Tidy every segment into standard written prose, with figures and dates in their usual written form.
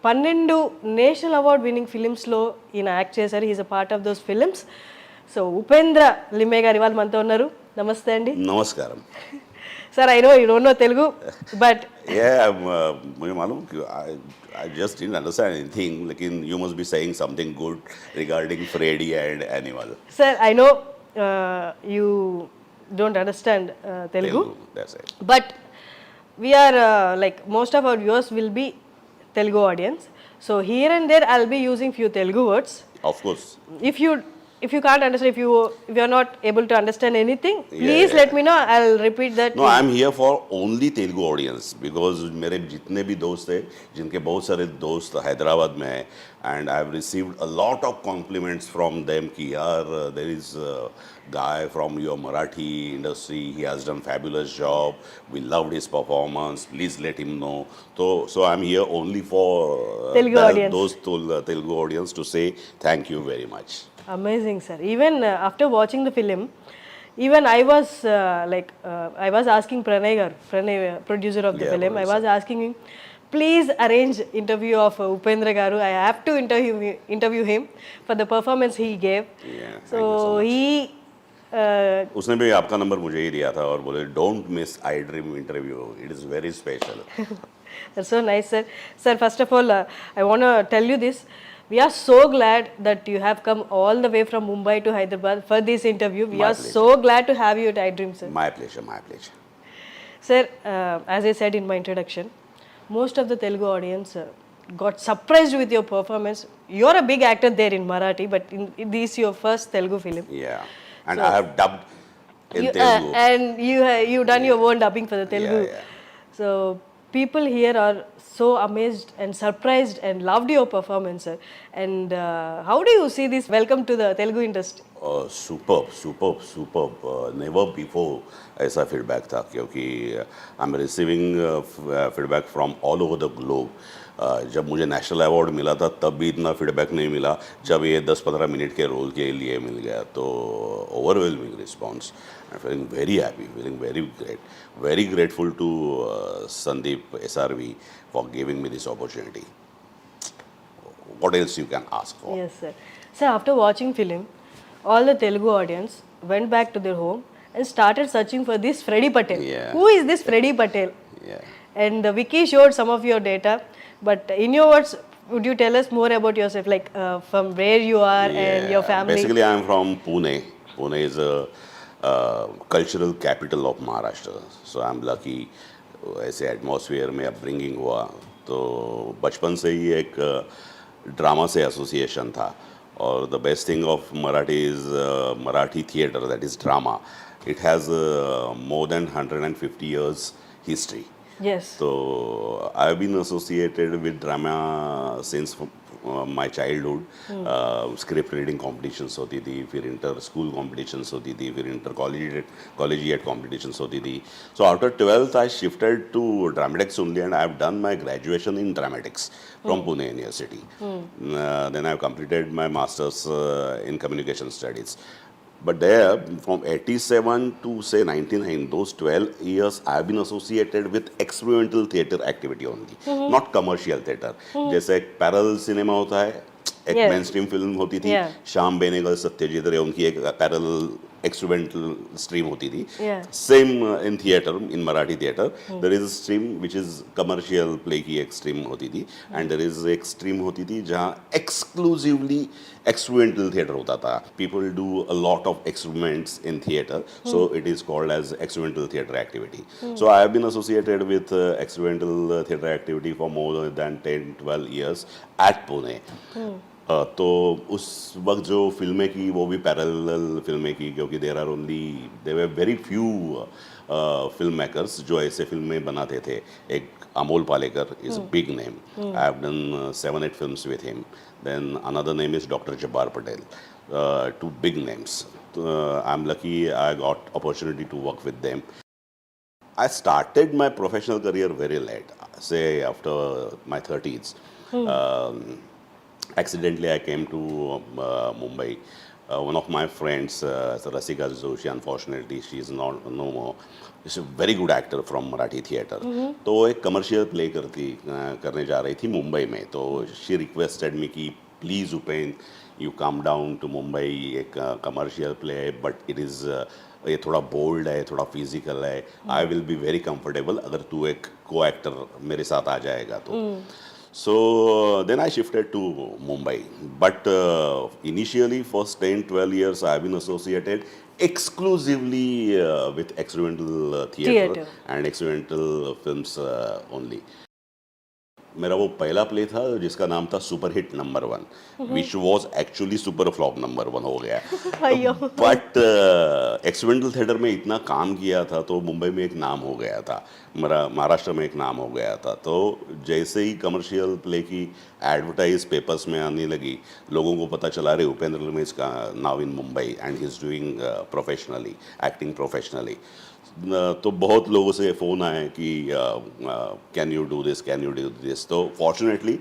12 national award winning ఫిలిమ్స్లో ఈయన act చేశారు. He's a part of those films. So Upendra Limaye garu ఇవాళ మనతో ఉన్నారు. నమస్తే అండి. नमस्कार. Sir I know you don't know Telugu but मुझे मालूम कि I just didn't understand anything. लेकिन you must be saying something good regarding Freddy and Animal. Sir I know you don't understand Telugu That's it. But we are like most of our viewers will be Telugu audience. So here and there I'll be using few Telugu words. Of course. If you can't understand, if you are not able to understand anything, please let me know. I'll repeat that. No, I'm here for only Telugu audience because मेरे जितने भी दोस्त हैं, जिनके बहुत सारे दोस्त हैदराबाद में हैं, and I've received a lot of compliments from them कि यार there is a guy from your Marathi industry, he has done fabulous job, we loved his performance, please let him know. So I'm here only for Telugu audience. those Telugu audience to say thank you very much. Amazing, sir. Even after watching the film, even I was I was asking Pranay producer of the film, I was asking him, please arrange interview of Upendra Garu. I have to interview him for the performance he gave. Yeah, so thank you so much. he उसने भी आपका number मुझे ही दिया था और बोले don't miss I dream interview, it is very special. That's so nice, sir. Sir, first of all, I want to tell you this. We are so glad that you have come all the way from Mumbai to Hyderabad for this interview. We My are pleasure. so glad to have you at iDream, sir. My pleasure, my pleasure. Sir, as I said in my introduction, most of the Telugu audience got surprised with your performance. You're a big actor there in Marathi, but this is your first Telugu film. Yeah, and I have dubbed in You, Telugu. and you done your own dubbing for the Telugu. Yeah. So people here are so amazed and surprised and loved your performance, sir. And how do you see this? Welcome to the Telugu industry. Superb. Never before ऐसा feedback था क्योंकि I am receiving feedback from all over the globe. जब मुझे national award मिला था तब भी इतना फीडबैक नहीं मिला. जब ये 10-15 मिनट के रोल के लिए मिल गया तो overwhelming response. I am feeling very happy, feeling very grateful to Sandeep SRV for giving me this opportunity. What else you can ask for? Yes, sir. Sir, after watching film, all the Telugu audience went back to their home and started searching for this Freddy Patel. Yeah. Who is this Freddy Patel? Yeah. And Vicky showed some of your data, but in your words, would you tell us more about yourself, like from where you are and your family? Basically, I am from Pune. Pune is a cultural capital of Maharashtra. So I am lucky. ऐसे atmosphere में upbringing हुआ तो बचपन से ही एक drama से association था. और the best thing of Marathi is Marathi theatre, that is drama. It has more than 150 years history. Yes. So I've been associated with drama since my childhood. Script reading competitions होती थी, फिर इंटर स्कूल कॉम्पिटिशन्स होती थी, फिर inter collegiate competitions होती थी. So after 12th I shifted to dramatics only and I have done my graduation in dramatics from Pune University. Then I have completed my masters in communication studies. But there, from 87 to say 99, those 12 years, I have been associated with experimental theatre activity only, not commercial theatre. जैसे एक parallel cinema होता है, एक Yes. Main stream film होती थी, Yeah. Shyam Benegal, Satyajit रे, उनकी एक पैरल experimental stream होती थी. Yeah. Same in theatre, in Marathi theatre, there is a stream which is commercial play की एक stream होती थी, and there is एक stream होती थी जहाँ exclusively experimental theatre होता था. People do a lot of experiments in theatre, so it is called as experimental theatre activity. So I have been associated with experimental theatre activity for more than 10-12 years at Pune. तो उस वक्त जो फिल्में की वो भी parallel फिल्में की क्योंकि there were very few film makers जो ऐसे फिल्में बनाते थे. एक Amol Palekar is big name. I have done 7-8 films with him. Then another name is Dr. Jabbar Patel. Two big names. I'm lucky I got opportunity to work with them. I started my professional career very late, say after my 30s. Accidentally I came to Mumbai one of my friends, Rasika Joshi, unfortunately, she is not no more. She's a very good actor from Marathi theatre. तो वो एक commercial play करने जा रही थी मुंबई में. तो she requested me कि please Upen you come down to Mumbai, एक कमर्शियल प्ले है बट it is ये थोड़ा बोल्ड है, थोड़ा फिजिकल है. I will be very comfortable अगर तू एक को एक्टर मेरे साथ आ जाएगा तो. So then I shifted to Mumbai. But initially, first 10-12 years, I've been associated exclusively with experimental theatre and experimental films only. मेरा वो पहला प्ले था जिसका नाम था super hit number 1, which was actually super flop number 1 हो गया. But experimental theatre में इतना काम किया था तो मुंबई में एक नाम हो गया था, महाराष्ट्र में एक नाम हो गया था. तो जैसे ही कमर्शियल प्ले की एडवर्टाइज पेपर्स में आने लगी, लोगों को पता चला रहे उपेंद्र रमेश का now in Mumbai and he is doing professionally, acting professionally. तो बहुत लोगों से फ़ोन आए कि can you do this, can you do this. तो फॉर्चुनेटली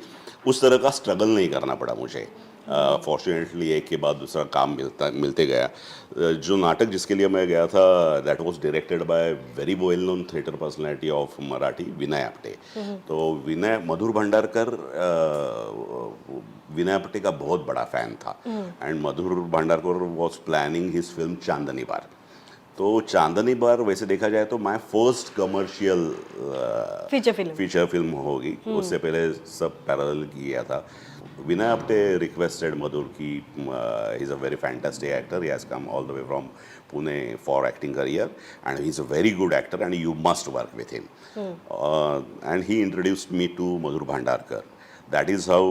उस तरह का स्ट्रगल नहीं करना पड़ा मुझे. फॉर्चुनेटली एक के बाद दूसरा काम मिलते गया. जो नाटक जिसके लिए मैं गया था, that was directed by very well known theatre personality of Marathi, Vinay Apte. तो विनय, मधुर भंडारकर विनय आपटे का बहुत बड़ा फ़ैन था. And Madhur Bhandarkar was planning his film Chandni bar. तो चांदनी बार वैसे देखा जाए तो my first commercial feature film होगी. उससे पहले सब पैरेलल किया था. विनय आपटे रिक्वेस्टेड मधुर की, he is a very fantastic actor, he has come all the way from Pune for acting career and he is a very good actor and you must work with him. And he introduced me to Madhur Bhandarkar. That is how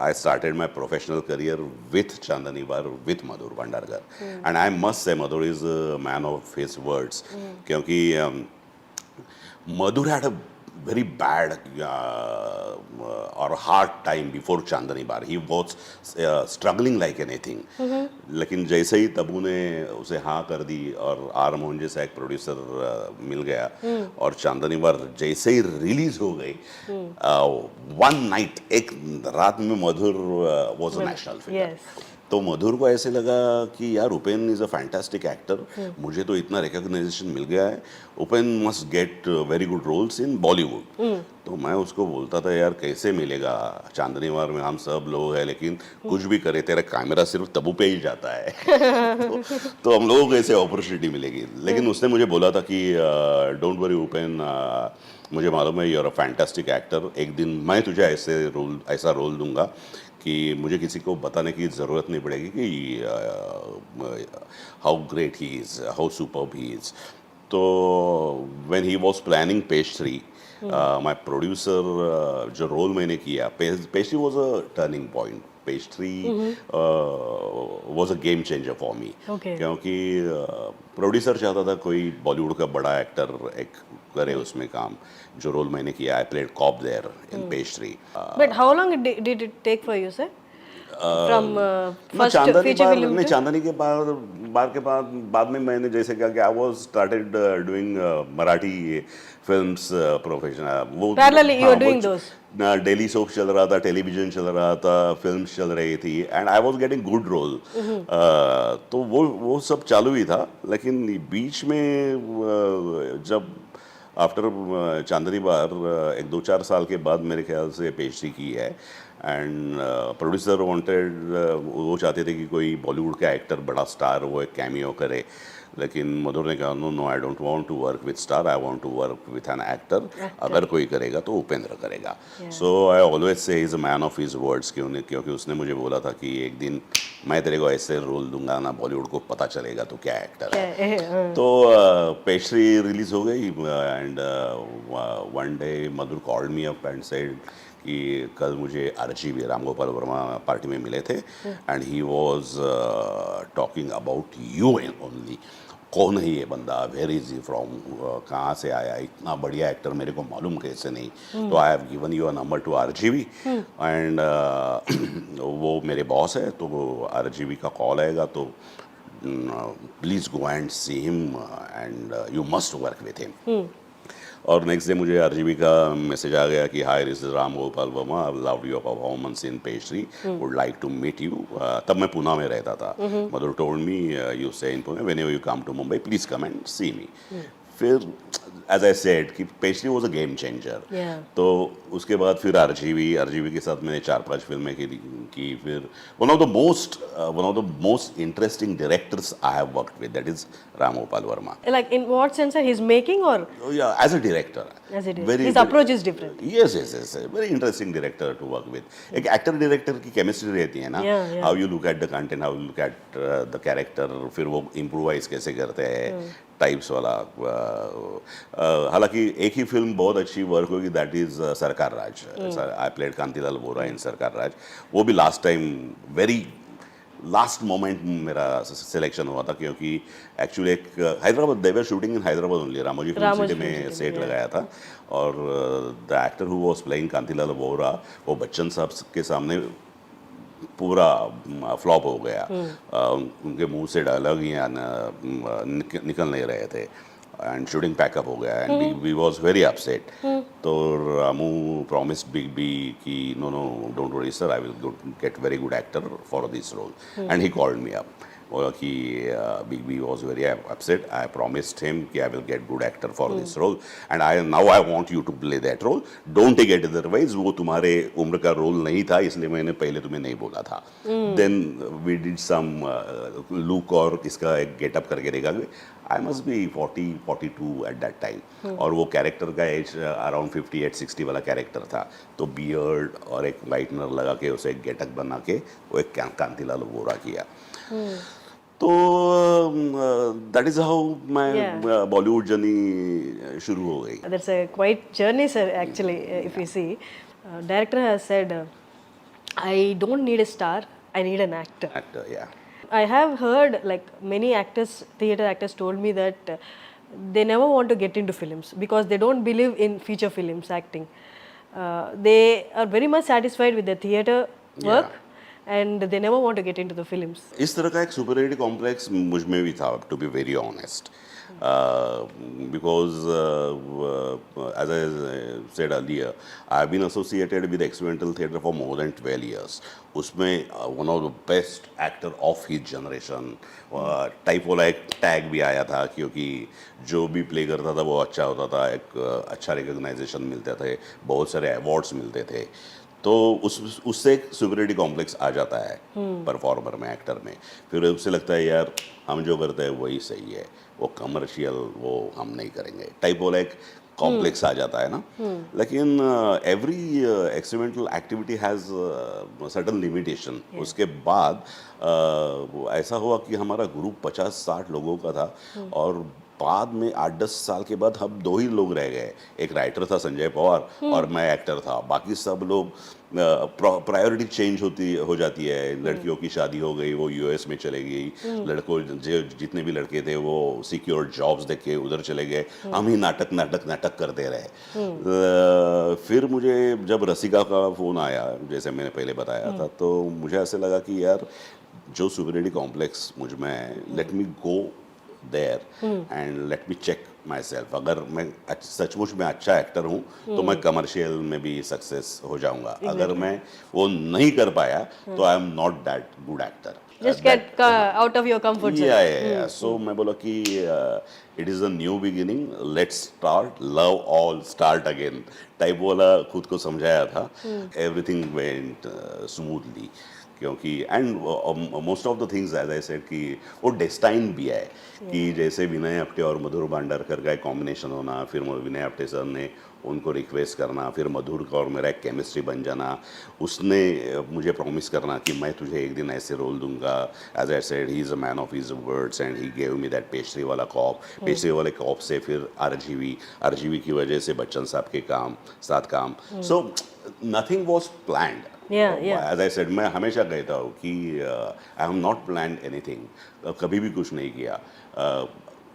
I started my professional career with Chandani Bar, with Madhur Bhandarkar. And I must say Madhur is a man of his words. क्योंकि Madhur had a very bad or hard time before Chandani Bar. He was struggling like anything. लेकिन जैसे ही तबू ने उसे हाँ कर दी और are Mohan जैसा एक प्रोड्यूसर मिल गया और चांदनी बार जैसे ही रिलीज हो गई, वन नाइट, एक रात में Madhur was a national figure. तो मधुर को ऐसे लगा कि यार Upen is a fantastic actor, मुझे तो इतना रिकॉग्नाइजेशन मिल गया है, Upen must get very good roles in Bollywood. तो मैं उसको बोलता था यार कैसे मिलेगा, चांदनी बार में हम सब लोग हैं लेकिन कुछ भी करे तेरा कैमरा सिर्फ तबू पे ही जाता है. तो हम लोगों को ऐसे अपॉर्चुनिटी मिलेगी. लेकिन उसने मुझे बोला था कि डोंट वरी उपेन, मुझे मालूम है you are a fantastic actor, एक दिन मैं तुझे ऐसा रोल दूंगा कि मुझे किसी को बताने की ज़रूरत नहीं पड़ेगी कि how great he is, how superb he is. तो when he was planning page 3, my producer, जो रोल मैंने किया, page 3 was a turning point. Page 3 was a game changer for me. क्योंकि प्रोड्यूसर चाहता था कोई बॉलीवुड का बड़ा एक्टर एक करे उसमें काम. जो रोल मैंने किया, I played cop there in page 3. But how long did it take for you sir from first feature film? नहीं, चांदनी के बार के बाद में मैंने जैसे कहा कि I was started doing Marathi films professional. वो parallelly you are doing those. Daily soap चल रहा था, टेलीविजन चल रहा था, फिल्म्स चल रही थी and I was getting good role. तो वो सब चालू ही था. लेकिन बीच में जब आफ्टर चांदनी बार 1-2-4 साल के बाद मेरे ख्याल से पेशरी की है एंड प्रोड्यूसर वांटेड, वो चाहते थे कि कोई बॉलीवुड का एक्टर, बड़ा स्टार, वो एक कैमियो करे. लेकिन मधुर ने कहा no I don't want to work with star, I want to work with an actor. अगर कोई करेगा तो उपेंद्र करेगा. सो I always say he is a man of his words. क्योंकि उसने मुझे बोला था कि एक दिन मैं तेरे को ऐसे रोल दूंगा ना, बॉलीवुड को पता चलेगा तो क्या एक्टर है. तो पेशरी रिलीज हो गई and one day Madhur called me up and said कि कल मुझे RGV राम गोपाल वर्मा पार्टी में मिले थे and he was talking about you only. कौन है ये बंदा, वेयर इज ही फ्रॉम, कहाँ से आया, इतना बढ़िया एक्टर, मेरे को मालूम कैसे नहीं. तो I have given you a number two RGV and वो मेरे बॉस है, तो RGV का कॉल आएगा तो please go and see him and you must work with him. और नेक्स्ट डे मुझे आरजीवी का मैसेज आ गया कि hi this is Ram Gopal Varma, I loved your performance in pastry, would like to meet you. तब मैं पुणे में रहता था। Madhur told me you stay in Pune, whenever you come to Mumbai please come and see me. फिर एज आई सेड कि pastry was a game changer. Yeah. तो उसके बाद फिर आरजीवी के साथ मैंने 4-5 फिल्में की। फिर one of the most interesting directors I have worked with, that is Ram Gopal Verma. Like in what sense? He's making or Yeah, as a director. as it is? His approach is different. Yes. Very interesting director to work with. एक actor director की chemistry रहती है ना, Yeah. How you look at the content, how you look at the character, फिर वो improvise कैसे करते हैं, टाइप्स वाला। हालांकि एक ही फिल्म बहुत अच्छी वर्क होगी, that is Sarkar Raj. I played Kantilal Vora in Sarkar Raj. वो भी last time very last moment मेरा सिलेक्शन हुआ था, क्योंकि एक्चुअली एक Hyderabad, they were shooting in Hyderabad only, Ramoji film city में सेट लगाया था। और the actor who was playing Kantilal Vora, वो बच्चन साहब के सामने पूरा फ्लॉप हो गया। उनके मुंह से डायलॉग ही निकल नहीं रहे थे, एंड शूटिंग पैकअप हो गया, and we was very upset. तो रामू प्रॉमिस्ड बिग बी कि no don't worry sir, I will get very good actor for this role, and he called me up. बोला कि big B was very upset, I promised him कि I will get good actor for this role, and now I want you to play that role, don't take it otherwise, वो तुम्हारे उम्र का role नहीं था, इसलिए मैंने पहले तुम्हें नहीं बोला था। Then we did some look और इसका एक गेटअप करके देखा। I must be 40-42 at that time, और वो कैरेक्टर का एज अराउंड 58-60 वाला कैरेक्टर था। तो बियर्ड और एक वाइटनर लगा के उसे एक गेटअप बना के वो एक कांतिलाल वोरा किया। तो that is how my Bollywood journey शुरू हो गई। That's a quite journey, sir, actually, if you see. Director has said, I don't need a star, I need an actor. Actor, yeah. I have heard, like, many actors, theatre actors told me that they never want to get into films because they don't believe in feature films acting. They are very much satisfied with the theatre work, and they never want to get into the films. इस तरह का एक superiority complex मुझ में भी था, to be very honest, because as I said earlier, I have been associated with experimental theatre for more than 12 years. उसमें one of the best actor of his generation type वाला एक tag भी आया था, क्योंकि जो भी प्ले करता था वो अच्छा होता था, एक अच्छा रिकग्नाइजेशन मिलते थे, बहुत सारे अवार्ड्स मिलते थे। तो उससे एक सुपरियरिटी कॉम्प्लेक्स आ जाता है परफॉर्मर में, एक्टर में। फिर उससे लगता है यार हम जो करते हैं वही सही है, वो कमर्शियल वो हम नहीं करेंगे, टाइप वाला एक कॉम्प्लेक्स आ जाता है ना। लेकिन every experimental activity has certain limitation. उसके बाद ऐसा हुआ कि हमारा ग्रुप 50-60 लोगों का था, और बाद में 8-10 साल के बाद हम 2 ही लोग रह गए। एक राइटर था संजय पवार, और मैं एक्टर था। बाकी सब लोग प्रायोरिटी चेंज हो जाती है। लड़कियों की शादी हो गई, वो यूएस में चले गई, लड़कों जितने भी लड़के थे वो सिक्योर जॉब्स देख के उधर चले गए, हम ही नाटक करते रहे। फिर मुझे जब रसिका का फ़ोन आया, जैसे मैंने पहले बताया था, तो मुझे ऐसे लगा कि यार जो सुपरियरिटी कॉम्प्लेक्स मुझ में है, let me go there and let me check my self. अगर मैं सचमुच में अच्छा एक्टर हूँ तो मैं कमर्शियल में भी सक्सेस हो जाऊंगा। अगर मैं वो नहीं कर पाया तो आई am not that good actor. Just get out of your comfort zone. Yeah. So मैं बोला कि it is a new beginning, let's start, love all, start again type वाला खुद को समझाया था। Everything went smoothly, क्योंकि and most of the things as I said कि वो डेस्टाइन भी है कि जैसे विनय आप्टे और मधुर भांडारकर का एक कॉम्बिनेशन होना, फिर विनय आप्टे सर ने उनको रिक्वेस्ट करना, फिर मधुर का और मेरा एक केमिस्ट्री बन जाना, उसने मुझे प्रॉमिस करना कि मैं तुझे एक दिन ऐसे रोल दूंगा। As I said he is a man of his words and he gave me that pastry वाला कॉप। पेस्ट्री वाले कॉप से फिर आरजीवी की वजह से बच्चन साहब के साथ काम। So nothing was planned. As I said मैं हमेशा कहता हूँ कि I have not planned anything, कभी भी कुछ नहीं किया।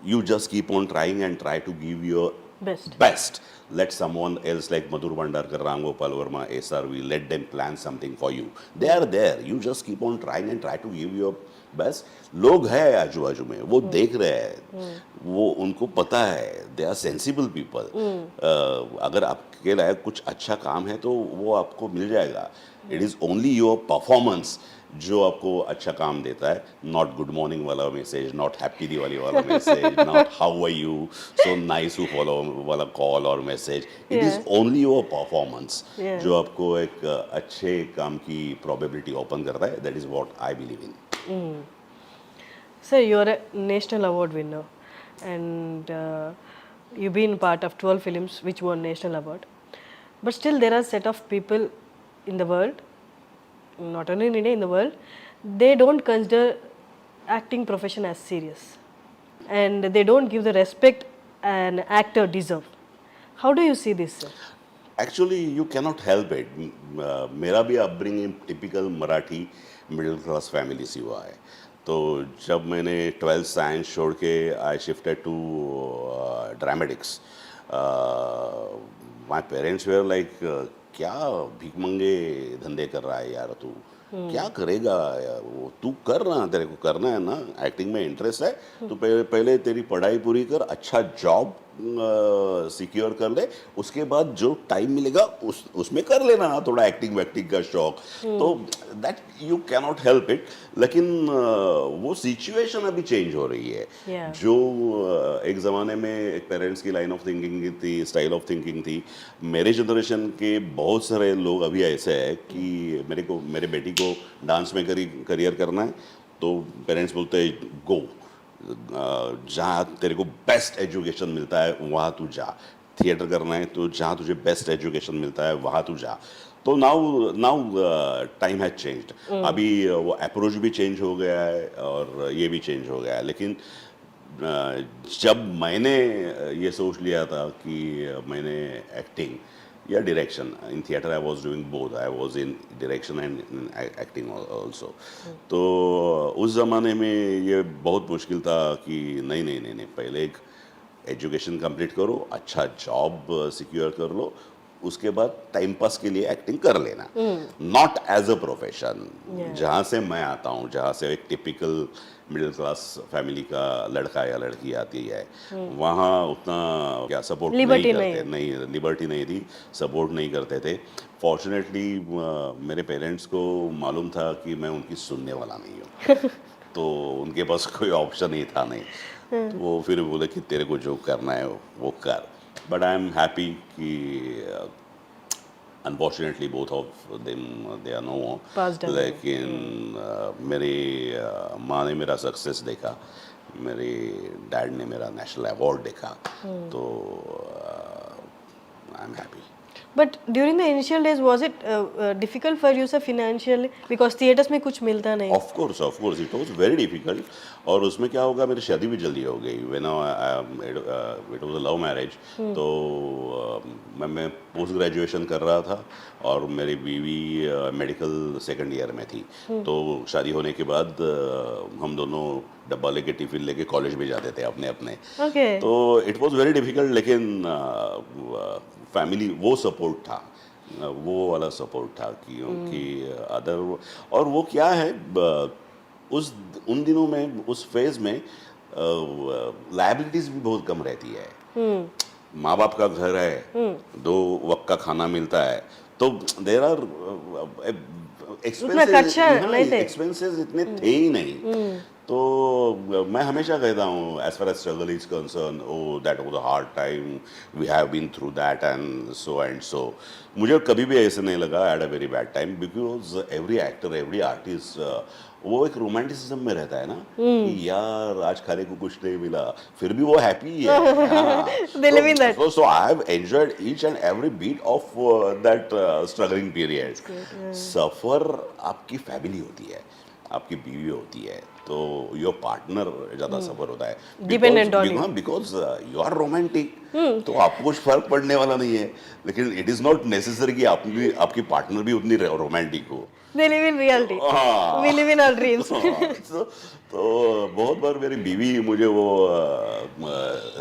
You just keep on trying and try to give your best. let someone else like Madhur Bhandarkar, Ram Gopal Verma, SRV, let them plan something for you. They are there. You just keep on trying and try to give your best. लोग हैं आजू बाजू में, वो देख रहे हैं, वो उनको पता है, दे आर सेंसिबल पीपल. अगर आपके लायक कुछ अच्छा काम है तो वो आपको मिल जाएगा. It is only your performance जो आपको अच्छा काम देता है. नॉट गुड मॉर्निंग वाला मैसेज, नॉट हैप्पी दिवाली वाला message, not how are you, so nice you follow वाला कॉल और message. It is only your performance जो आपको एक अच्छे काम की प्रोबेबिलिटी ओपन करता है. That is what I believe in. Sir, you're a national award winner, and you've been part of 12 films which won national award. But still, there are set of people in the world, not only in India, in the world, they don't consider acting profession as serious, and they don't give the respect an actor deserve. How do you see this, sir? Actually you cannot help it. मेरा भी upbringing typical Marathi middle class family से हुआ है. तो जब मैंने 12th science छोड़ के I shifted to dramatics, my parents were like क्या भीख मंगे धंधे कर रहा है यार तू, क्या करेगा यार, वो तू कर रहा, तेरे को करना है ना, एक्टिंग में इंटरेस्ट है तो पहले तेरी पढ़ाई पूरी कर, अच्छा जॉब सिक्योर कर ले, उसके बाद जो टाइम मिलेगा उसमें कर लेना थोड़ा एक्टिंग वैक्टिंग का शौक. तो that you cannot help it. लेकिन वो सिचुएशन अभी चेंज हो रही है. जो एक ज़माने में एक पेरेंट्स की लाइन ऑफ थिंकिंग थी, स्टाइल ऑफ थिंकिंग थी, मेरे जनरेशन के बहुत सारे लोग अभी ऐसे है कि मेरे बेटी को डांस में करियर करना है तो पेरेंट्स बोलते हैं गो, जहाँ तेरे को बेस्ट एजुकेशन मिलता है वहाँ तू जा. थिएटर करना है तो जहाँ तुझे बेस्ट एजुकेशन मिलता है वहाँ तू जा. तो नाउ टाइम हैज चेंज्ड. अभी वो अप्रोच भी चेंज हो गया है और ये भी चेंज हो गया है. लेकिन जब मैंने ये सोच लिया था कि मैंने एक्टिंग या direction, in theatre I was doing both, I was in direction and acting also. तो उस ज़माने में ये बहुत मुश्किल था कि नहीं, पहले एक एजुकेशन कंप्लीट करो, अच्छा जॉब सिक्योर कर लो, उसके बाद टाइम पास के लिए एक्टिंग कर लेना, नॉट एज अ प्रोफेशन. जहाँ से मैं आता हूँ, जहाँ से एक टिपिकल मिडिल क्लास फैमिली का लड़का या लड़की आती है, वहाँ उतना क्या सपोर्ट नहीं करते, नहीं लिबर्टी नहीं थी, सपोर्ट नहीं करते थे. फॉर्चुनेटली मेरे पेरेंट्स को मालूम था कि मैं उनकी सुनने वाला नहीं हूँ. तो उनके पास कोई ऑप्शन ही था नहीं. तो वो फिर बोले कि तेरे को जो करना है वो कर. बट आई एम हैप्पी कि unfortunately both of them they are no more. लेकिन मेरी माँ ने मेरा सक्सेस देखा, मेरे डैड ने मेरा नेशनल अवार्ड देखा, तो आई am happy. But during the initial days, was it difficult for you, sir, financially? Because theaters में कुछ मिलता नहीं. Of course, it was very difficult. और उसमें क्या होगा, मेरी शादी भी जल्दी हो गई. When it was a love marriage. तो मैं पोस्ट ग्रेजुएशन कर रहा था और मेरी बीवी मेडिकल सेकंड ईयर में थी. तो शादी होने के बाद हम दोनों डब्बा लेके टिफिन लेके कॉलेज में जाते थे अपने अपने. तो इट वाज वेरी डिफिकल्ट. लेकिन फैमिली वो सपोर्ट था, वो वाला सपोर्ट था क्योंकि अदर. और वो क्या है, उन दिनों में, उस फेज में लायबिलिटीज भी बहुत कम रहती है. माँ बाप का घर है, 2 वक्त का खाना मिलता है, तो देयर आर एक्सपेंसेस इतने थे ही नहीं. तो मैं हमेशा कहता हूँ as far as struggle is concern, oh that was a hard time, we have been through that and so. मुझे कभी भी ऐसे नहीं लगा at a very bad time, because every actor, every artist वो एक रोमांटिसिज्म में रहता है ना कि यार आज खाने को कुछ नहीं मिला, फिर भी वो हैप्पी है. So I have enjoyed each and every beat of that struggling period. सफर आपकी फैमिली होती है. आपकी बीवी होती है तो योर पार्टनर ज़्यादा सफर होता है Dependent on you. Because you are romantic, तो आपको कुछ फर्क पड़ने वाला नहीं है, लेकिन इट इज़ नॉट नेसेसरी कि आप भी आपकी पार्टनर भी उतनी रोमांटिक हो। They live in reality. हाँ। We live in our dreams. तो बहुत बार मेरी बीवी मुझे वो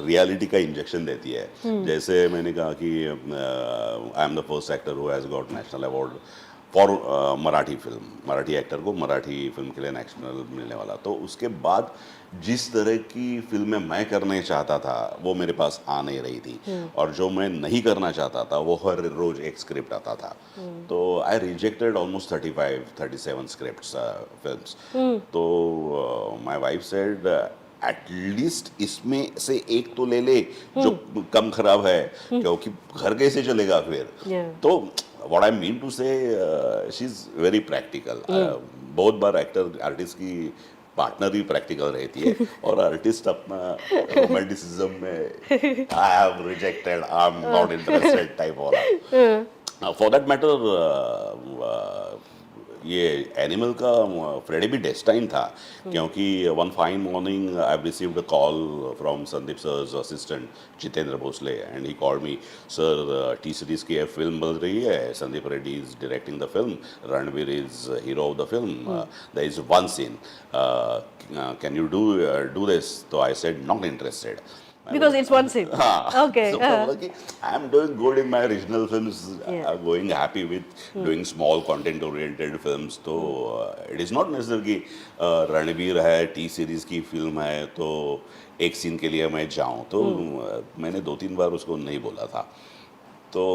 रियलिटी का इंजेक्शन देती है। जैसे मैंने कहा कि I am the first actor who has got national award for Marathi film, Marathi actor को मराठी फिल्म के लिए नेशनल मिलने वाला, तो उसके बाद जिस तरह की फिल्में मैं करने चाहता था वो मेरे पास आ नहीं रही थी, और जो मैं नहीं करना चाहता था वो हर रोज एक स्क्रिप्ट आता था। तो आई रिजेक्टेड ऑलमोस्ट 35-37 स्क्रिप्ट्स फिल्म्स। तो माय वाइफ सेड एटलीस्ट इसमें से एक तो ले ले जो कम खराब है, क्योंकि घर कैसे चलेगा फिर। Yeah. तो what I mean to say she is very practical. बहुत बार एक्टर आर्टिस्ट की पार्टनर ही प्रैक्टिकल रहती है और आर्टिस्ट अपना रोमांटिसिज्म में I have rejected, I am not interested type वाला। फॉर दैट मैटर ये एनिमल का फ्रेडी भी डेस्टाइन था, क्योंकि one fine morning I received a call from Sandeep sir's assistant Jitendra Bhosale and he called me, sir T series की film बन रही है, Sandeep Reddy is directing the film, Ranveer is hero of the film, there is one scene, can you do this? तो I said not interested Because it's one scene. Okay. So I'm doing good in my original films. Yeah. I'm going happy with doing small content-oriented films. तो it is not necessary कि रणवीर है, T series की film है तो एक scene के लिए मैं जाऊँ। तो मैंने 2-3 बार उसको नहीं बोला था। तो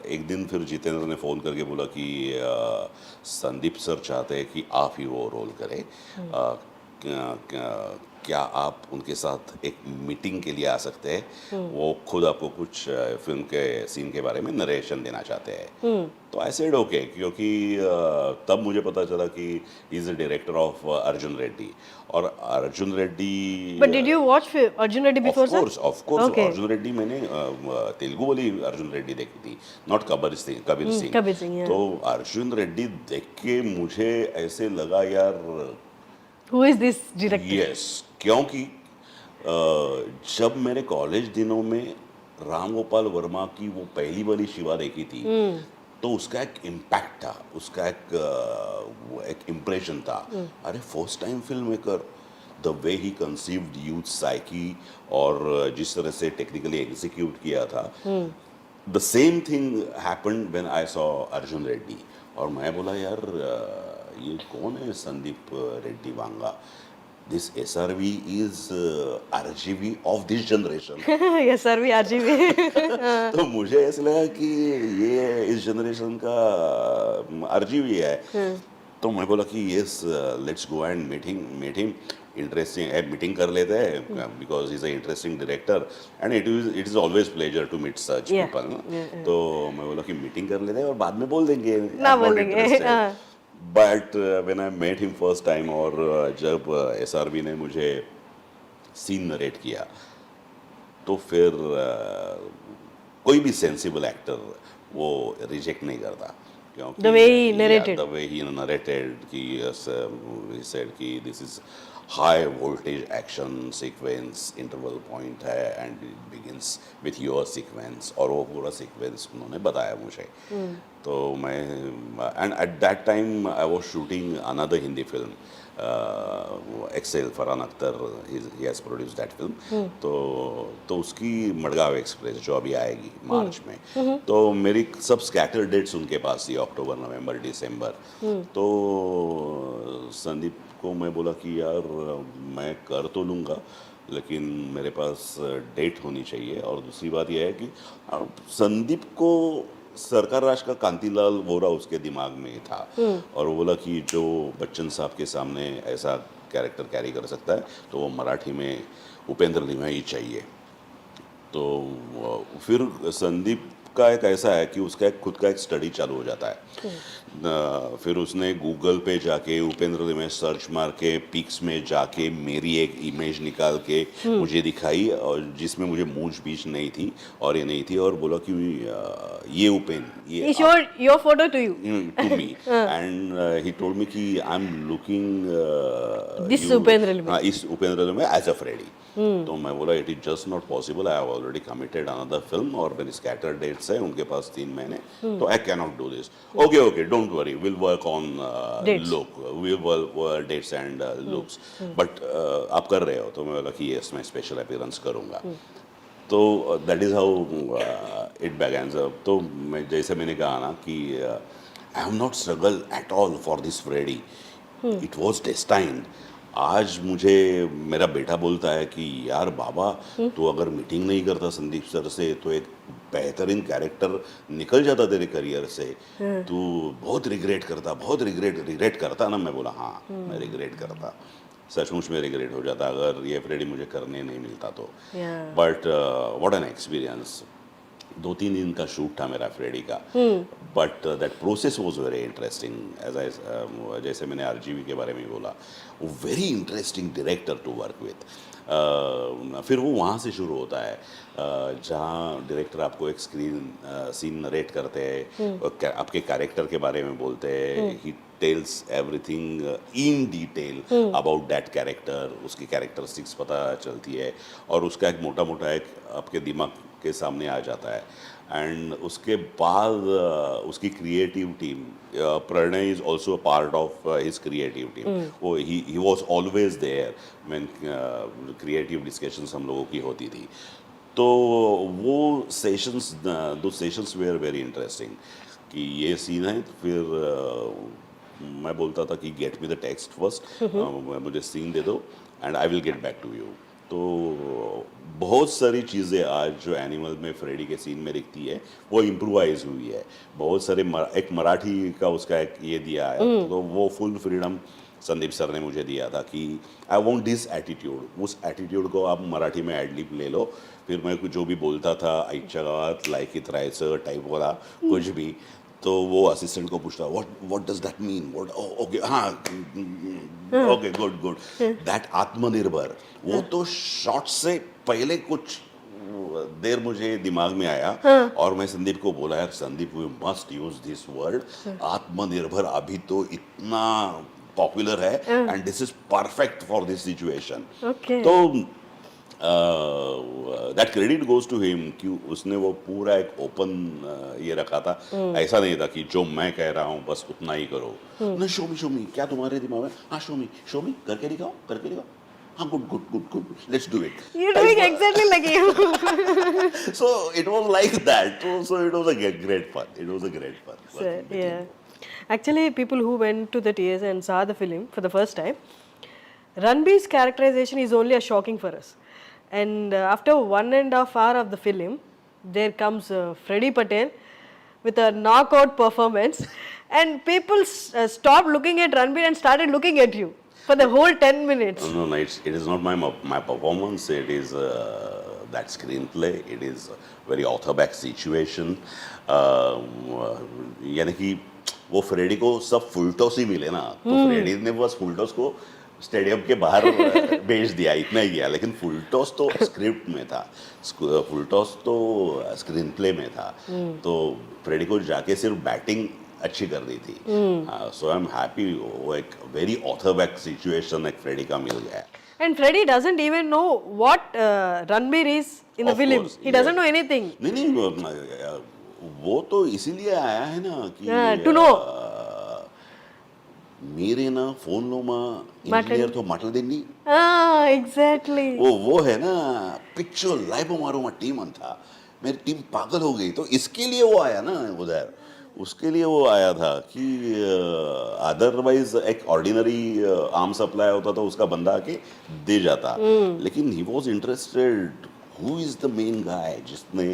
एक दिन फिर जितेंद्र ने फ़ोन करके बोला कि संदीप सर चाहते हैं कि आप ही वो रोल करें, क्या आप उनके साथ एक मीटिंग के लिए आ सकते हैं? वो खुद आपको कुछ फिल्म के सीन के बारे में नरेशन देना चाहते हैं। तो आई सेड ओके, क्योंकि तब मुझे पता चला कि he is the director of Arjun Reddy, और Arjun Reddy. But did you watch Arjun Reddy before, sir? Of course. Okay. Arjun Reddy मैंने तेलुगु वाली अर्जुन रेड्डी देखी थी, नॉट कबीर सिंह। कबीर सिंह, yeah. तो अर्जुन रेड्डी देख के मुझे ऐसे लगा यार Who is this director? Yes, क्योंकि जब मैंने कॉलेज दिनों में राम गोपाल वर्मा की वो पहली वाली शिवा देखी थी, तो उसका एक इम्पैक्ट था, उसका एक इम्प्रेशन था। अरे first time film maker, the way he conceived youth psyche और जिस तरह से टेक्निकली एग्जीक्यूट किया था, the same thing happened when I saw Arjun Reddy. और मैं बोला यार ये कौन है Sandeep Reddy Vanga? This SRV is RGV of this generation. Yes, sir, we RGB. तो मुझे ऐसा लगा कि ये इस जनरेशन का RGV है। तो मैं बोला कि yes, let's go and meet him. Interesting है, मीटिंग कर लेते हैं, because is a interesting director and it is always pleasure to meet such people. तो मैं बोला कि मीटिंग कर लेते हैं और बाद में बोल देंगे ना बोल देंगे। But when I met him first time, और जब SRV ने मुझे सीन नरेट किया, तो फिर कोई भी सेंसिबल एक्टर वो रिजेक्ट नहीं करता, क्योंकि The way he narrated. the way he narrated कि he said कि this is high voltage action sequence, interval point है and it begins with your sequence, और वो पूरा sequence उन्होंने बताया मुझे। तो मैं and at that time I was shooting another Hindi film, Excel, Farhan Akhtar, he has produced that film। तो उसकी मडगांव एक्सप्रेस जो अभी आएगी मार्च में, तो मेरी सब स्कैटर डेट्स उनके पास थी, अक्टूबर, नवंबर, दिसंबर। तो संदीप को मैं बोला कि यार मैं कर तो लूँगा, लेकिन मेरे पास डेट होनी चाहिए। और दूसरी बात यह है कि संदीप को सरकार राज का कांतिलाल वोरा उसके दिमाग में था, और वो बोला कि जो बच्चन साहब के सामने ऐसा कैरेक्टर कैरी कर सकता है तो वो मराठी में उपेंद्र लिमाई चाहिए। तो फिर संदीप का एक ऐसा है कि उसका एक खुद का एक स्टडी चालू हो जाता है। फिर उसने गूगल पे जाके उपेंद्र में सर्च मार के पिक्स में जाके मेरी एक इमेज निकाल के मुझे दिखाई, और जिसमें मुझे मूंछ बीच नहीं थी और ये नहीं थी, और बोला कि ये उपेंद्र, ये He showed your photo to you. to me and he told me कि I'm looking This you- Upendra Limit. हाँ, इस उपेंद्र में एज अ फ्रेडी। तो मैं बोला it is just not possible, I have already committed another film और मेरी scattered dates है उनके पास 3 महीने, तो I can not do this. Okay okay don't worry, will work on Dates. Look, will work dates and looks, but आप कर रहे हो? तो मैं बोला कि यस मैं स्पेशल अपीयरेंस करूंगा। तो that is how it began. तो मैं जैसे मैंने कहा ना कि I have not struggle at all for this Freddy, it was destined. आज मुझे मेरा बेटा बोलता है कि यार बाबा तू अगर मीटिंग नहीं करता संदीप सर से तो एक बेहतरीन कैरेक्टर निकल जाता तेरे करियर से, तू बहुत रिग्रेट करता, बहुत रिग्रेट करता ना। मैं बोला हाँ मैं रिग्रेट करता, सचमुच में रिग्रेट हो जाता अगर ये फ्रेडी मुझे करने नहीं मिलता तो। Yeah. But what an experience. 2-3 दिन का शूट था मेरा फ्रेडी का, but that process was very interesting. As I जैसे मैंने आरजीवी के बारे में बोला, very interesting director to work with. फिर वो वहाँ से शुरू होता है जहाँ डायरेक्टर आपको एक सीन नरेट करते हैं, आपके कैरेक्टर के बारे में बोलते हैं, he tells everything in detail about that character, उसकी कैरेक्टरिस्टिक्स पता चलती है और उसका एक मोटा मोटा एक आपके दिमाग के सामने आ जाता है। एंड उसके बाद उसकी creative team, Pranay is also part of his creative team, वो he was always there when creative discussions हम लोगों की होती थी। तो वो सेशंस, दो सेशंस वेयर वेरी इंटरेस्टिंग कि ये सीन है, फिर मैं बोलता था कि get me the text first, मुझे सीन दे दो and I will get back to you. तो बहुत सारी चीज़ें आज जो एनिमल में फ्रेडी के सीन में दिखती है वो इम्प्रोवाइज हुई है। बहुत सारे एक मराठी का उसका एक ये दिया है, तो वो फुल फ्रीडम संदीप सर ने मुझे दिया था कि आई वॉन्ट दिस एटीट्यूड, उस एटीट्यूड को आप मराठी में एडलिप ले लो। फिर मैं जो भी बोलता था आईच्या गावात लायकीत राहायचं टाइप वाला कुछ भी, तो वो असिस्टेंट को पूछता what does that mean, what okay हाँ ओके गुड दैट आत्मनिर्भर, वो तो शॉट से पहले कुछ देर मुझे दिमाग में आया और मैं संदीप को बोला यार Sandeep we must use this word, आत्मनिर्भर अभी तो इतना पॉपुलर है and this is perfect for this situation. तो that credit goes to him कि उसने वो पूरा एक ओपन ये रखा था। ऐसा नहीं था कि जो मैं कह रहा हूँ बस उतना ही करो, नहीं शो मी क्या तुम्हारे दिमाग में, हाँ शो मी करके दिखाओ हाँ good let's do it, You're doing exactly like you. so it was like that, so it was a great fun. So, yeah. Actually, people who went to the theaters and saw the film for the first time, Ranbir's characterization is only as shocking for us. And after 1.5 hours of the film, there comes Freddie Patel with a knockout performance, and people stopped looking at Ranbir and started looking at you for the whole 10 minutes. No, it is not my performance. It is that screenplay. It is a very author-backed situation. यानी कि वो Freddy को सब full toss ही मिले ना, तो Freddy ने बस फुल टॉस को स्टेडियम के बाहर भेज दिया, इतना ही किया। लेकिन फुल टॉस तो स्क्रिप्ट में था, फुल टॉस तो स्क्रीन प्ले में था, तो फ्रेडी को जाके सिर्फ बैटिंग अच्छी कर दी थी। सो आई एम हैप्पी, वो एक वेरी ऑथर बैक सिचुएशन एक फ्रेडी का मिल गया। And Freddie doesn't even know what Ranbir is in the Of film. course, He doesn't yeah. know anything. नहीं वो तो इसीलिए आया है ना कि To know. मेरे ना फोन लो माँ इंजीनियर तो माटल देनी, Exactly. वो है ना पिक्चर लाइव मारो माँ टीम था, मेरी टीम पागल हो गई, तो इसके लिए वो आया ना उधर, उसके लिए वो आया था कि अदरवाइज एक ऑर्डिनरी आर्म सप्लाई होता तो उसका बंदा आके दे जाता, लेकिन he was interested who is the main guy जिसने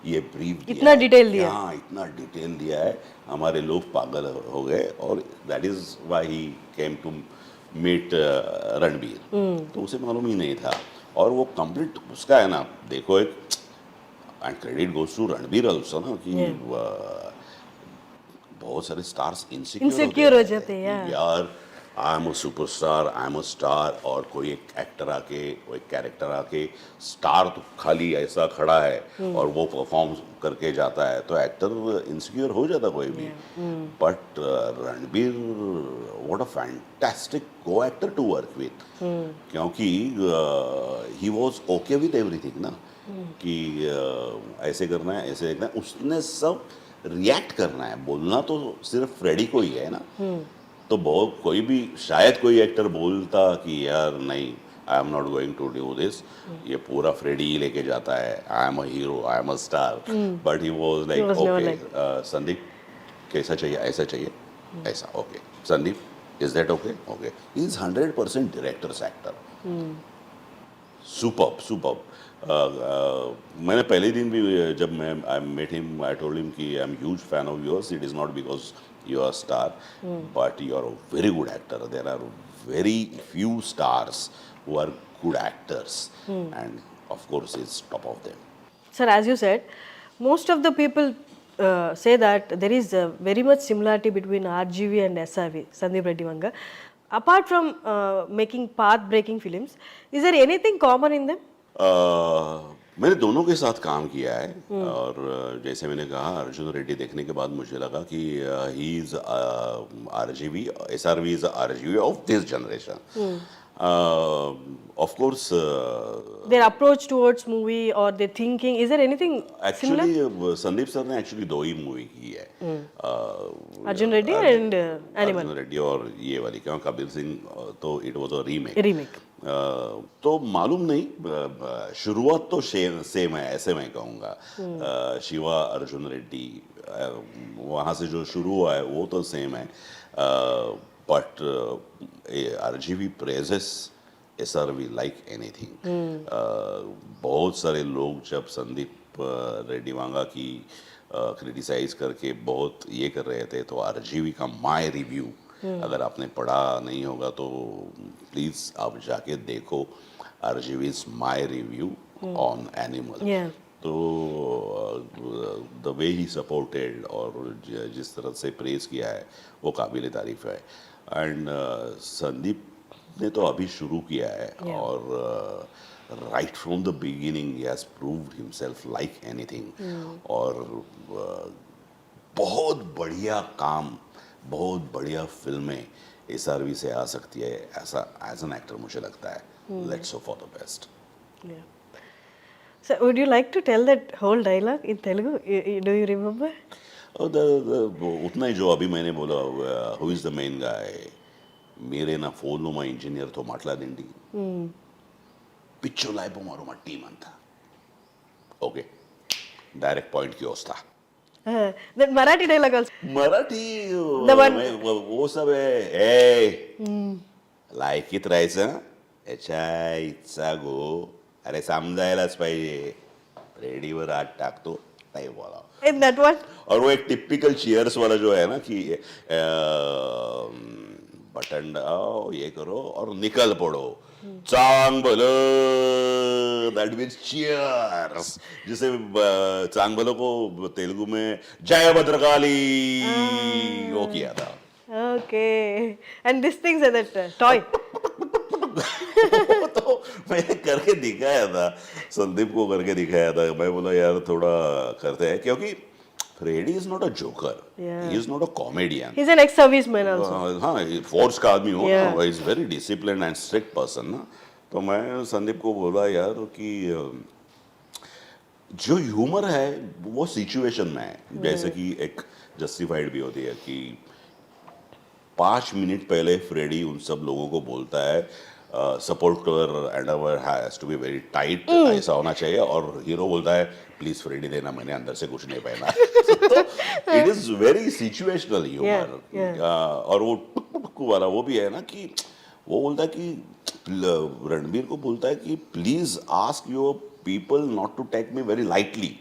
ये ब्रीफ दिया, इतना डिटेल दिया, हाँ इतना डिटेल दिया है, हमारे लोग पागल हो गए, और that is why he came to meet Ranbir. तो उसे मालूम ही नहीं था, और वो कंप्लीट उसका है ना, देखो एक and credit goes to Ranbir also ना कि बहुत सारे स्टार्स Insecure हो जाते हैं, yeah. यार आई am a superstar, I am a star, और कोई एक एक्टर आके, कोई एक कैरेक्टर आके, स्टार तो खाली ऐसा खड़ा है और वो परफॉर्म करके जाता है, तो एक्टर इनसिक्योर हो जाता कोई भी. But Ranbir, what a fantastic को एक्टर टू वर्क विथ, क्योंकि he was okay with everything ना, कि ऐसे करना है, ऐसे करना है, उसने सब रिएक्ट करना है. बोलना तो सिर्फ फ्रेडी को ही है ना. तो बहुत कोई भी, शायद कोई एक्टर बोलता कि यार नहीं, I am not going to do this, ये पूरा फ्रेडी ही लेके जाता है, I am a hero, I am a star. But he was He like was never okay, like- Sandeep कैसा चाहिए, ऐसा चाहिए, ऐसा, okay Sandeep, is that okay, okay. He is 100% directors actor. Superb, superb. मैंने पहले दिन भी जब मैं I met him, I told him कि I am huge fan of yours. It is not because you are star, but you are a very good actor. There are very few stars who are good actors, and of course he's top of them. Sir, as you said, most of the people say that there is very much similarity between RGV and SRV, Sandeep Reddy Vanga. Apart from making path-breaking films, is there anything common in them? मैंने दोनों के साथ काम किया है, और जैसे मैंने कहा, अर्जुन रेड्डी देखने के बाद मुझे लगा कि he is RGV, SRV is RGV of this generation. Of course Their approach towards movie or their thinking, is there anything similar? Actually Sandeep sir ने एक्चुअली 2 ही मूवी की है, Arjun Reddy and Animal. Arjun Reddy और ये वाली, क्यों कबीर सिंह तो it was a remake. Remake. तो मालूम नहीं, शुरुआत तो सेम है, ऐसे मैं कहूँगा. शिवा अर्जुन रेड्डी, वहाँ से जो शुरू हुआ है वो तो सेम है, but RGV praises SRV like anything. बहुत सारे लोग जब संदीप रेड्डी वांगा की क्रिटिसाइज करके बहुत ये कर रहे थे, तो RGV का माय रिव्यू, अगर आपने पढ़ा नहीं होगा तो प्लीज आप जाके देखो. RGV's my review on animal. Yeah. तो द वे ही सपोर्टेड और जिस तरह से प्रेज किया है वो काबिल तारीफ है. एंड संदीप ने तो अभी शुरू किया है, Yeah. और right from the beginning he has proved himself like anything. और बहुत बढ़िया काम, बहुत बढ़िया फिल्में SRV से आ सकती है, ऐसा एज एन एक्टर मुझे लगता है. Let's hope for the best. Yeah. So, would you like to tell that whole dialogue in Telugu? Do you remember? उतना ही जो अभी मैंने बोला, who is the main guy, మీరే నా ఫోన్లో మా ఇంజనీర్తో మాట్లాడండి, పిచ్చు లాయిపోమారు మా టీం అంతా. ఓకే, డైరెక్ట్ పాయింట్కి వస్తా. That Marathi dialogue also. Marathi The one- वो सब है. ए लायकीत राहायचं, याच्या इच्छा गो, अरे समजायलाच पाहिजे. रेडीवर हात टाकतो, नाही बोला. In that one? और वो एक टिपिकल चीयर्स वाला जो है ना कि बटन डाओ, ये करो और निकल पड़ो, चांग भलो, दैट मीन्स चीयर्स. जिसे चांग भलो को तेलुगु में जय भद्रकाली वो किया था. Okay. And this thing is that toy. तो मैंने करके दिखाया था, संदीप को करके दिखाया था. मैं बोला यार थोड़ा करते हैं, क्योंकि Freddy is not a joker, Yeah. He is not a comedian. He's an ex-serviceman also. हाँ, फोर्स का आदमी हो, Yeah. Is very discipline and strict person ना. तो मैं संदीप को बोला यार कि जो ह्यूमर है वो सिचुएशन में है. जैसे कि एक जस्टिफाइड भी होती है कि 5 मिनट पहले फ्रेडी उन सब लोगों को बोलता है supporter and our has to be very tight, ऐसा होना चाहिए, और हीरो बोलता है प्लीज फ्रेडी देना, मैंने अंदर से कुछ नहीं पहना. तो it is very situational humour. और वो टुक टुक वाला वो भी है ना, कि वो बोलता है कि रणबीर को बोलता है कि please ask your people not to take me very lightly.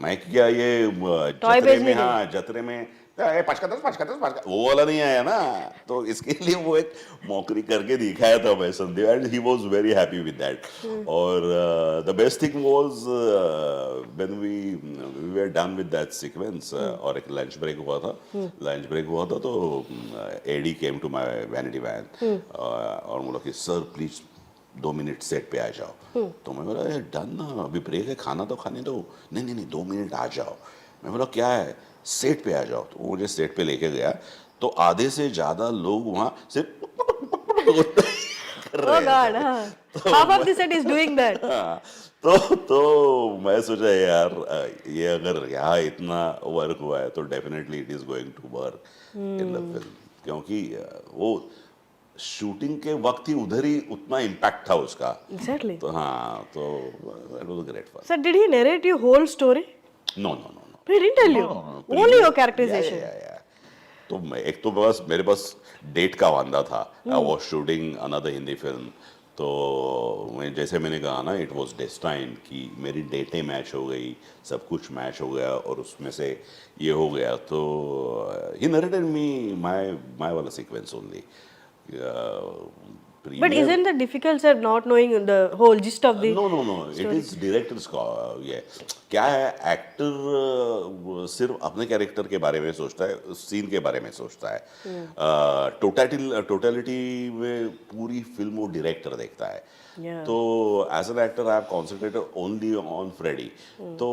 मैं क्या ये Toy जतरे में, basically. हाँ जतरे में पाँच का दस वो वाला नहीं आया ना, तो इसके लिए वो एक मौकरी करके दिखाया था मैं Sandeep, and he was very happy with that. और the best thing was when we were done with that sequence, और एक लंच ब्रेक हुआ था तो AD came to my vanity van और बोला कि सर प्लीज 2 मिनट सेट पे आ जाओ. तो मैं बोला डन ना, अभी ब्रेक है, खाना तो खाने दो. नहीं 2 मिनट आ जाओ. मैं बोला क्या है, सेट पे आ जाओ. तो वो मुझे सेट पे लेके गया, तो आधे से ज्यादा लोग वहाँ सिर्फ कर Oh रहे God, थे. हाँ. Half of the set is doing that. हाँ, तो मैं सोचा यार ये अगर यहाँ इतना वर्क हुआ है तो definitely it is going to work in the film, क्योंकि वो शूटिंग के वक्त ही उधर ही उतना इम्पैक्ट था उसका. Exactly. तो हाँ, तो it was great fun. Sir, did he narrate your whole story? No. He didn't tell you. No. Only your characterization. Yeah. तो एक तो बस मेरे पास डेट का वांदा था. I was shooting another Hindi film, तो मैं जैसे मैंने कहा ना, इट वाज डेस्टाइन कि मेरी डेटें मैच हो गई, सब कुछ मैच हो गया और उसमें से ये हो गया. तो ही नरेटेड मी माय वाला sequence only. But isn't that difficult, sir, not knowing the whole gist of the... No. It is director's call. ये क्या है, एक्टर सिर्फ अपने कैरेक्टर के बारे में सोचता है, सीन के बारे में सोचता है. टोटलिटी में पूरी फिल्म वो डायरेक्टर देखता है. Yeah. तो as an actor I have concentrated only on Freddy. तो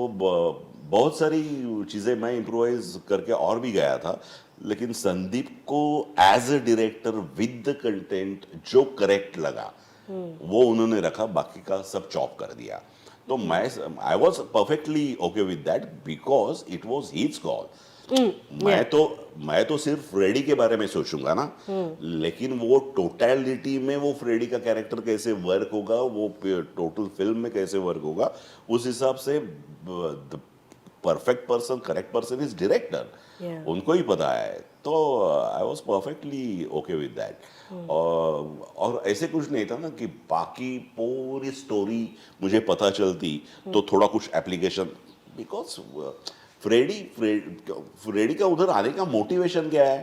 बहुत सारी चीज़ें मैं इम्प्रोवाइज करके और भी गया था, लेकिन संदीप को as a director with the content जो करेक्ट लगा वो उन्होंने रखा, बाकी का सब चॉप कर दिया. तो I was perfectly okay with that because it was his call. मैं तो सिर्फ फ्रेडी के बारे में सोचूंगा ना, लेकिन वो टोटलिटी में वो फ्रेडी का कैरेक्टर कैसे वर्क होगा, वो टोटल फिल्म में कैसे वर्क होगा, उस हिसाब से perfect person, correct person is director. उनको ही पता है. तो I was perfectly okay with that. और ऐसे कुछ नहीं था ना कि बाकी पूरी स्टोरी मुझे पता चलती तो थोड़ा कुछ एप्लीकेशन, बिकॉज फ्रेडी का उधर आने का मोटिवेशन क्या है,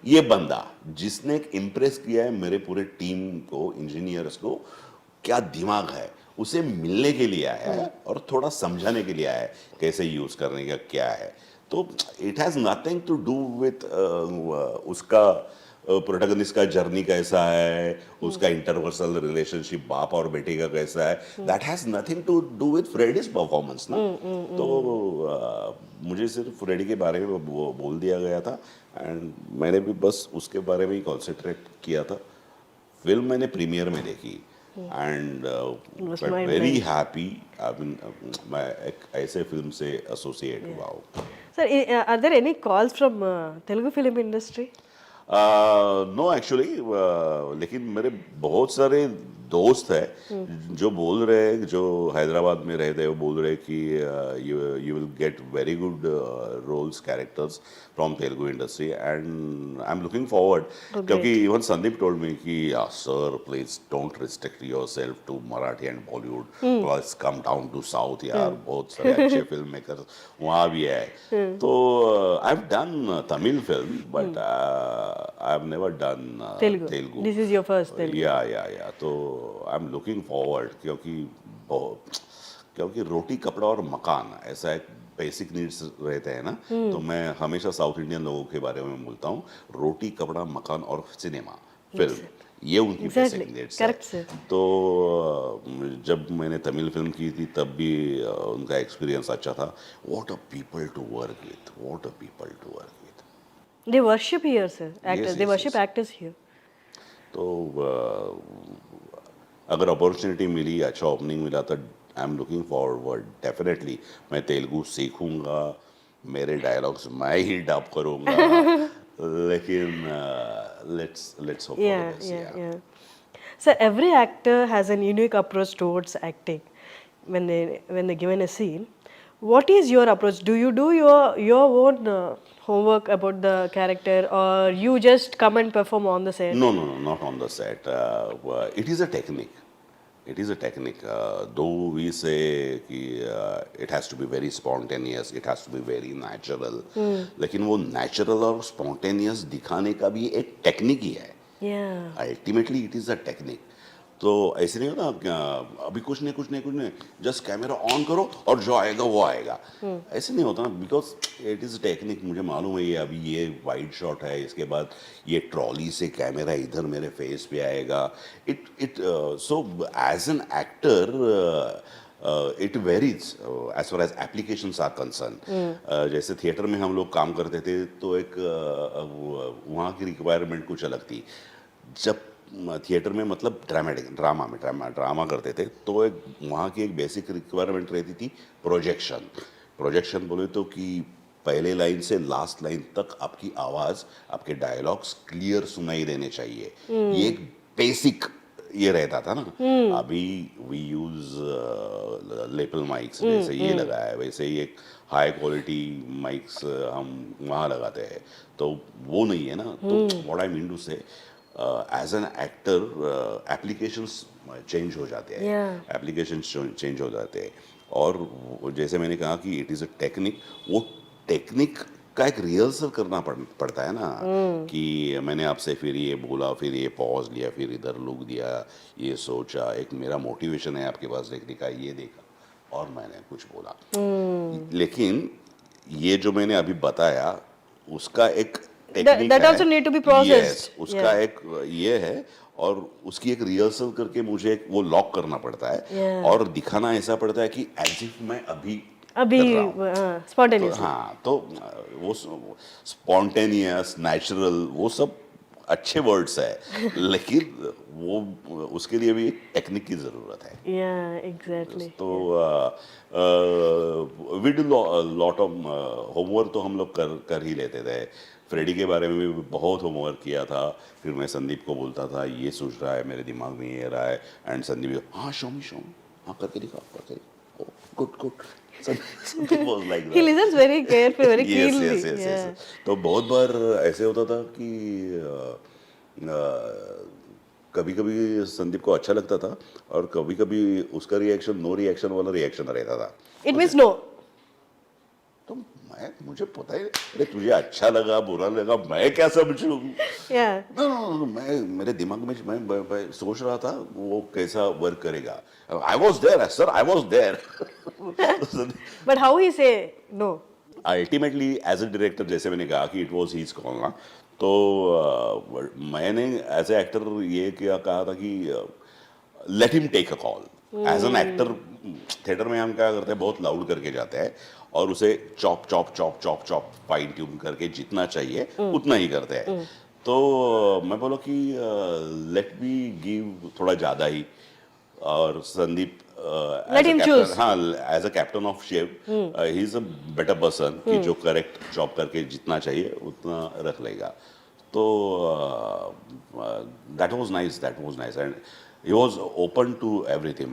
ये बंदा जिसने इम्प्रेस किया है मेरे पूरे टीम को, इंजीनियर्स को, क्या दिमाग है, उसे मिलने के लिए आया है और थोड़ा समझाने के लिए आया है कैसे यूज करने का क्या है. तो it has nothing to do with उसका प्रोटैगनिस्ट का जर्नी कैसा है, उसका इंटरपर्सनल रिलेशनशिप बाप और बेटे का कैसा है. That has nothing to do with Freddy's performance ना. तो मुझे सिर्फ फ्रेडी के बारे में बोल दिया गया था एंड मैंने भी बस उसके बारे में ही कॉन्सेंट्रेट किया था. फिल्म मैंने प्रीमियर में देखी एंड वेरी हैप्पी. मैं एक ऐसे फिल्म से एसोसिएट हुआ हूँ. Sir, are there any calls from Telugu film industry? No actually, लेकिन मेरे बहुत सारे दोस्त हैं जो बोल रहे हैं, जो हैदराबाद में रहते हैं, वो बोल रहे हैं कि you will get very good roles, characters from Telugu industry and I am looking forward. क्योंकि इवन संदीप टोल्ड मी कि sir please don't restrict yourself to Marathi and Bollywood, plus come down to south. यार बहुत सारे अच्छे फिल्म मेकर वहाँ भी है. तो आई have done Tamil film but I have never done Telugu. This is your first Telugu. Yeah. तो आई एम लुकिंग फॉरवर्ड, क्योंकि रोटी कपड़ा और मकान ऐसा एक बेसिक नीड्स रहते हैं ना. तो मैं हमेशा साउथ इंडियन लोगों के बारे में बोलता हूँ, रोटी कपड़ा मकान और सिनेमा फिल्म, ये उनकी बेसिक नीड्स है. तो जब मैंने तमिल फिल्म की थी तब भी उनका एक्सपीरियंस अच्छा था. What a people to work with. They worship here, sir. Actors. Yes, they worship actors here. तो अगर अपॉर्चुनिटी मिली, अच्छा ओपनिंग मिला तो आई एम लुकिंग फॉरवर्ड डेफिनेटली. मैं तेलुगु सीखूंगा, मेरे डायलॉग्स मैं ही डब करूंगा, लेकिन let's hope for the best. Yeah. So every actor has a unique approach towards acting. When they given a scene, what is your approach? Do you do your own homework about the character, or you just come and perform on the set? No, not on the set. It is a technique. It is a technique. Though we say कि it has to be very spontaneous, it has to be very natural. लेकिन वो natural और spontaneous दिखाने का भी एक technique ही है. Yeah. Ultimately it is a technique. तो ऐसे नहीं होता अभी कुछ नहीं जस्ट कैमरा ऑन करो और जो आएगा वो आएगा. ऐसे नहीं होता ना, बिकॉज इट इज टेक्निक. मुझे मालूम है ये अभी ये वाइड शॉट है, इसके बाद ये ट्रॉली से कैमरा इधर मेरे फेस पे आएगा. It so as an actor it varies as far as applications are concern. जैसे थिएटर में हम लोग काम करते थे तो एक वहाँ की रिक्वायरमेंट कुछ अलग थी. जब थिएटर में मतलब ड्रामा करते थे तो एक वहाँ की एक बेसिक रिक्वायरमेंट रहती थी प्रोजेक्शन बोले तो कि पहले लाइन से लास्ट लाइन तक आपकी आवाज़, आपके डायलॉग्स क्लियर सुनाई देने चाहिए. ये एक बेसिक ये रहता था ना. अभी वी यूज लेपल माइक्स, जैसे ये लगा है वैसे ही एक हाई क्वालिटी माइक्स हम वहाँ लगाते हैं, तो वो नहीं है ना. तो what I mean to say as an actor applications change हो जाते हैं, एप्लीकेशंस चेंज हो जाते हैं. और जैसे मैंने कहा कि इट इज़ अ टेक्निक, वो टेक्निक का एक रिहर्सल करना पड़ता है ना. कि मैंने आपसे फिर ये बोला, फिर ये पॉज लिया, फिर इधर लुक दिया, ये सोचा, एक मेरा मोटिवेशन है आपके पास देखने का, ये देखा और मैंने कुछ बोला. लेकिन ये जो मैंने अभी बताया उसका एक technique that also need to be processed. Yes, उसका एक ये है और उसकी एक रिहर्सल करके मुझे एक वो लॉक करना पड़ता है और दिखाना ऐसा पड़ता है कि एज इफ मैं अभी स्पॉन्टेनियस. हाँ, तो वो स्पॉन्टेनियस, नेचुरल, वो सब अच्छे वर्ड्स है लेकिन वो उसके लिए भी टेक्निक की जरूरत है. एग्जैक्टली. तो we do lot of homework तो हम लोग कर ही लेते थे. फ्रेडी के बारे में भी बहुत होमवर्क किया था. फिर मैं संदीप को बोलता था ये सोच रहा है, मेरे दिमाग में ये रहा है, एंड संदीप हाँ शो मी हाँ करके दिखा, good. Something was like that. He listens very carefully, very Yes, keenly. yes. तो बहुत बार ऐसे होता था कि कभी कभी संदीप को अच्छा लगता था और कभी कभी उसका रिएक्शन नो रिएक्शन वाला रिएक्शन रहता था. It means no. तो मुझे पता है, अरे तुझे अच्छा लगा बुरा लगा मैं क्या समझूं. No, मैं मेरे दिमाग में मैं सोच रहा था वो कैसा वर्क करेगा. I was there, sir, I was there. But how he say no? Ultimately as a director जैसे मैंने कहा कि इट वॉज हीज कॉल ना, तो मैंने एज ए एक्टर ये क्या कहा था कि let him take a call. As an actor theatre में हम क्या करते हैं, बहुत लाउड करके जाते हैं और उसे चॉप फाइन ट्यून करके जितना चाहिए उतना ही करते हैं. तो मैं बोला कि लेट मी गिव थोड़ा ज़्यादा ही. और संदीप Let him choose. हाँ, as a captain of ship he is a better person कि जो करेक्ट जॉब करके जितना चाहिए उतना रख लेगा. तो that was nice and he was open to everything.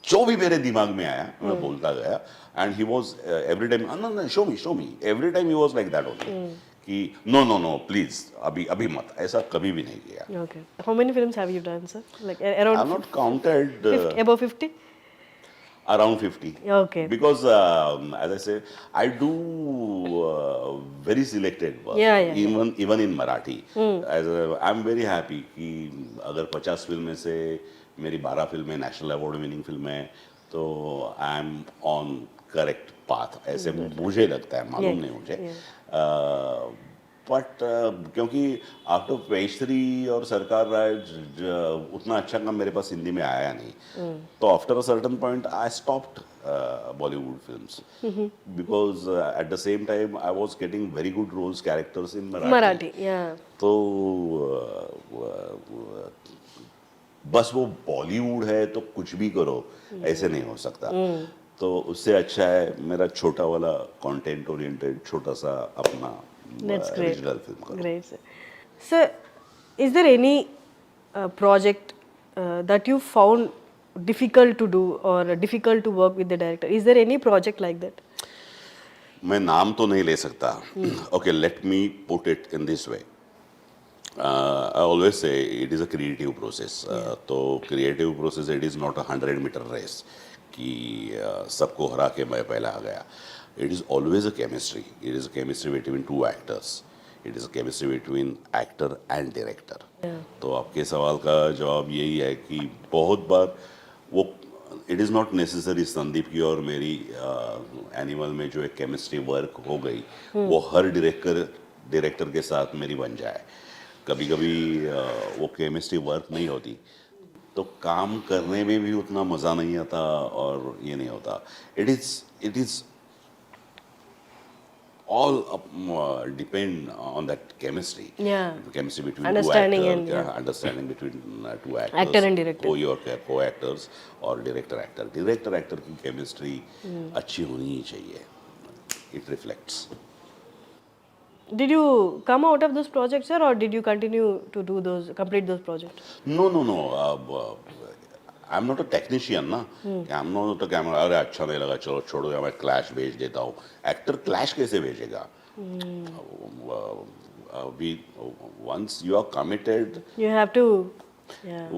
जो भी मेरे दिमाग में आया मैं बोलता गया and he was every time no show me every time he was like that only कि नो प्लीज अभी मत, ऐसा कभी भी नहीं किया. Okay. How many films have you done, sir? Like around I've not counted. Above 50? Around 50. Okay. Because as I say, I do very selected work. Yeah. Even in Marathi. I'm very happy कि अगर 50 film में से मेरी 12 फिल्में national award winning film है तो I am on correct path. ऐसे मुझे लगता है, मालूम नहीं मुझे. बट क्योंकि आफ्टर पेशरी और सरकार राज उतना अच्छा काम मेरे पास हिंदी में आया नहीं, तो after a certain point I stopped Bollywood films because at the same time I was getting very good roles characters in Marathi. तो बस वो बॉलीवुड है तो कुछ भी करो ऐसे नहीं हो सकता. तो उससे अच्छा है मेरा छोटा वाला कंटेंट ओरिएंटेड छोटा सा अपना original film करो. Great, sir. Sir, is there any project that you found difficult to do or difficult to work with the director? Is there any project like that? मैं नाम तो नहीं ले सकता. Okay, let me put it in this way. I always say it is a creative process. तो creative process it is not a 100-meter race कि सबको हरा के मैं पहला आ गया. It is always a chemistry. It is a chemistry between two actors. It is a chemistry between actor and director. तो आपके सवाल का जवाब यही है कि बहुत बार वो it is not necessary Sandeep की और मेरी एनिमल में जो एक केमिस्ट्री वर्क हो गई वो हर डायरेक्टर के साथ मेरी बन जाए. कभी कभी वो केमिस्ट्री वर्क नहीं होती तो काम करने में भी उतना मज़ा नहीं आता और ये नहीं होता. It is all depend on that chemistry. Yeah. Chemistry between Understanding two and, actors, yeah. understanding between two actors. Actor and director. Co-actors और director actor. Director actor की chemistry अच्छी होनी ही चाहिए. It reflects. Did you come out of those projects, sir, or did you continue to complete those projects? No. I am not a technician ना. I am not a camera. अरे अच्छा नहीं लगा चलो छोड़ो या मैं क्लैश भेज देता हूँ. एक्टर क्लैश कैसे भेजेगा? We once you are committed You have to, yeah.